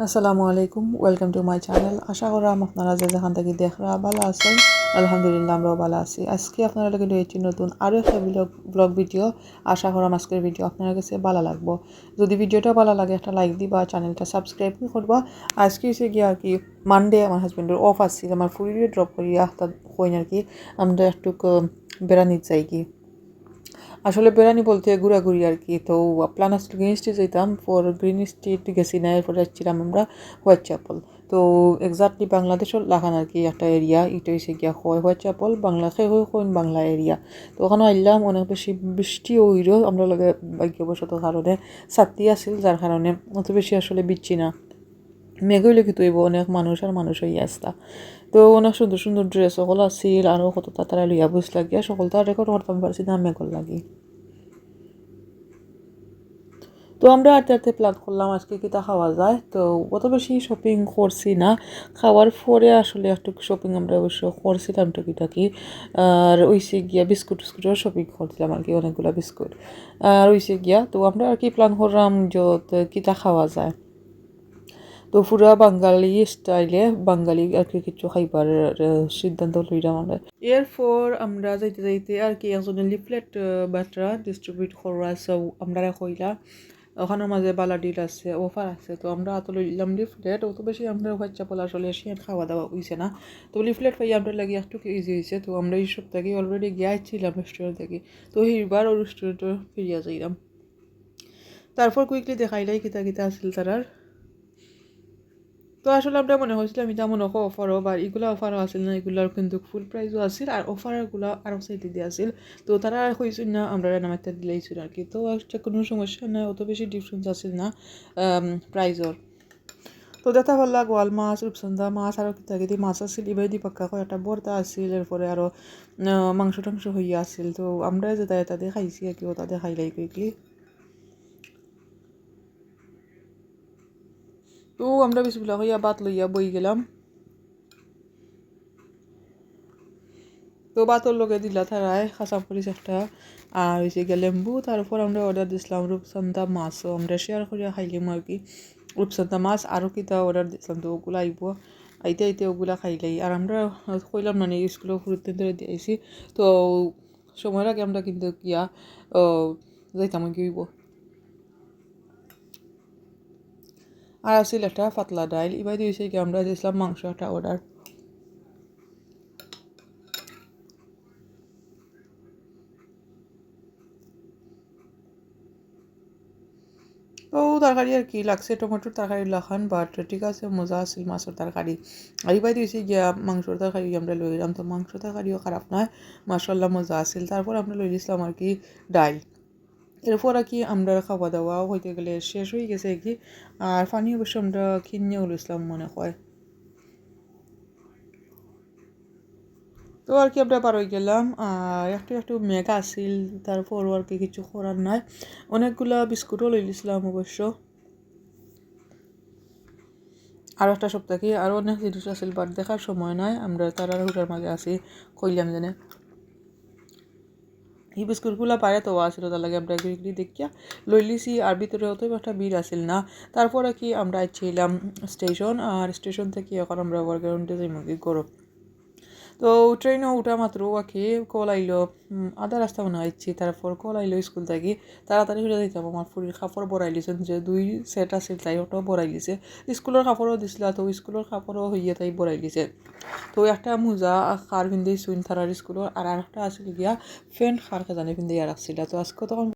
আসসালামু আলাইকুম, welcome to my channel. আশা করাম আপনারা যে যেখান থেকে দেখরা ভালো আছেন। আলহামদুলিল্লাহ আমরাও ভালো আছি। আজকে আপনারা লগে রয়েছি নতুন আরও একটা ব্লগ ভিডিও। আশা করাম আজকের ভিডিও আপনার কাছে ভালো লাগবো। যদি ভিডিওটা ভালো লাগে একটা লাইক দিবা, চ্যানেলটা সাবস্ক্রাইব করবা। আজকে এসে গিয়ে আর কি মানডে আমার হাজব্যান্ডের অফ আসছিল, আমার ফুরিয়ে ড্রপ করিয়া হইন আর কি আমরা একটু বেড়ানিতে যাই কি আসলে বেড়ানি বলতে ঘোরাঘুরি আর কি। তো প্ল্যান আসলে গ্রিন স্ট্রিট যেতাম, পর গ্রিন স্ট্রিট গেছি না, এরপর যাচ্ছিলাম আমরা হোয়াইট চ্যাপল। তো এক্স্যাক্টলি বাংলাদেশের লাগান আর কি একটা এরিয়া, এটা হয়েছে গিয়া হোয়াইট চ্যাপল বাংলাতে কোন বাংলা এরিয়া। তো ওখানে আইলাম, অনেক বেশি বৃষ্টি হইল, আমরা লগে ভাগ্যবশত কারণে ছাত্রী আছিল, যার কারণে অত বেশি আসলে বিচ্ছি না। মেঘ হইলে কিন্তু অনেক মানুষ আর মানুষ হইয়া আসতা। তো অনেক সুন্দর সুন্দর ড্রেস সকল আছিল, আরও কত তাড়াতাড়ি লইয়া বুঝ লাগিয়া সকল তো রেকর্ড করতাম পারছি না মেঘর লাগি। তো আমরা আস্তে আস্তে প্ল্যান করলাম আজকে কিতা খাওয়া যায়। তো অত বেশি শপিং করছি না, খাওয়ার পরে আসলে একটু শপিং আমরা অবশ্য করছিলাম টুকিটাকি। আর ওইসে গিয়া বিস্কুট টিস্কুটের শপিং করছিলাম আর কি, অনেকগুলো বিস্কুট। আর ওইসে গিয়া তো আমরা আর কি প্ল্যান করলাম যে কিতা খাওয়া যায়। তো পুরা বাঙালি স্টাইলে বাঙালি আর কি কিছু খাইবার সিদ্ধান্ত লইলাম আমরা। এরপর আমরা যাইতে যাইতে আর কি একজনের লিফলেট বাটরা ডিস্ট্রিবিউট করা, সব আমরা কইলা ওখানের মাঝে বালা ডিল আছে, অফার আছে। তো আমরা তো লইলাম লিফলেট, অত বেশি আমরা বাচ্চা পোলা আসলে সিয়ান খাওয়া দাওয়া হইছে না। তো লিফলেট পাই আমরা লাগি একটু ইজি হয়েছে। তো আমরা এই সপ্তাহে অলরেডি গিয়েছিলাম রেস্টুরেন্ট থেকে, তো এইবার ও রেস্টুরেন্টে ফিরিয়া যাইলাম। তারপর কুইকলি দেখাইলাই কিতা কিতা আছিল তারার। তো আসলে আমরা মনে হয়েছিলাম এটা মনে হয় অফারও, বা এগুলো অফারও আসিল না, এগুলোর কিন্তু ফুল প্রাইসও আসিল, আর অফারগুলো আরও সাইডে দিয়ে আসিল। তো তারা হয়েছিল না, আমরা নামাইতে দিলেইছিল আর কি। তো একটা কোনো সমস্যা নাই, অত বেশি ডিফারেন্স আসিল না প্রাইজর। তো দেখা পারলা গোয়াল মাছ, রূপসন্দা মাছ, আরও কিতা কিতি মাছ আসিল, এবার দি পাক্কা করে একটা বর্তা আসিল, এরপরে আরও মাংস টাংস হইয়া আসিল। তো আমরা যেটা তাদের খাইছি আর কি, ও তাদের খাইলাই কুইকলি। তো আমরা বিসমিল্লাহ হইয়া বাত লইয়া বই গেলাম। তো বাতর লগে দিলা তারায় কাঁচামরিচ একটা, আর হয়েছে গিয়ে লেম্বু। তারপর আমরা অর্ডার দিছিলাম রূপচন্দা মাছও আমরা শেয়ার করিয়া খাইলাম আর কি। রূপচন্দা মাছ আরও কিতা অর্ডার দিছিলাম, তো ওগুলো আইব, আইতে আইতে ওগুলা খাইলাই। আর আমরা কইলাম না স্কুলে ফুরুতে ধরে দিয়েছি। তো সময়ের আগে আমরা কিন্তু গিয়া যাইতাম কি হইব। আর আসছিল একটা পাতলা ডাইল, এবার দিয়েছে কি আমরা দিয়েছিলাম মাংস একটা অর্ডার। তো তরকারি আর কি লাগছে, টমেটোর তরকারি লাখান, বাট ঠিক আছে, মজা আছিল মাছের তরকারি। আর এবার দিয়েছি গিয়া মাংসর তরকারি আমরা লই গেলাম। তো মাংস তরকারিও খারাপ নয়, মাশাআল্লাহ মজা আছিল। তারপর আমরা লই গেছিলাম আর কি ডাল। এরপর আর কি আমরা খাওয়া দাওয়াও হইতে গেলে শেষ হয়ে গেছে আর কি। আর পানি অবশ্য আমরা কিনিয়েও লইছিলাম মনে হয়। তো আর কি আমরা পার হয়ে গেলাম, আর একটু একটু মেঘ আসিল। তারপরও আর কি কিছু করার নাই, অনেকগুলা বিস্কুটও লই লিছিলাম অবশ্য। আরও একটা সপ্তাহে আরও অনেক জিনিস আছিল, বাট দেখার সময় নাই, আমরা তারা হুটার মাঝে আছি কইলাম জানে। এই বিস্কুটগুলো পারে তো আসছিল, তার লাগে আমরা এগুলি দেখিয়া লই লিছি। আর ভিতরে অত একটা ভিড় আসিল না। তারপরে কি আমরা ছিলাম স্টেশন, আর স্টেশন থেকে এখন আমরা ওয়ারগ্রাউন্ডে যাই মুরগি গরম। তো ট্রেনও উঠা মাত্র আঁকি কল আইলো, আধা রাস্তা মনে হয়েছি। তারপর কল আইলো স্কুল থেকে, তাড়াতাড়ি হয়ে দিতাম। আমার ফুরির কাপড় বড়াই লিছেন, যে 2 সেট আছিল তাই ওটাও বড়াই লিছে। স্কুলের কাপড়ও দিছিল, তো স্কুলের কাপড়ও হইয়া তাই বড়াই লিছে। তো একটা মোজা খার পিন্দি সুইন থারার স্কুলের, আর একটা আসলে গিয়া ফ্যান্ট খার জানি পিন্দি রাখছিল। তো আজকে তখন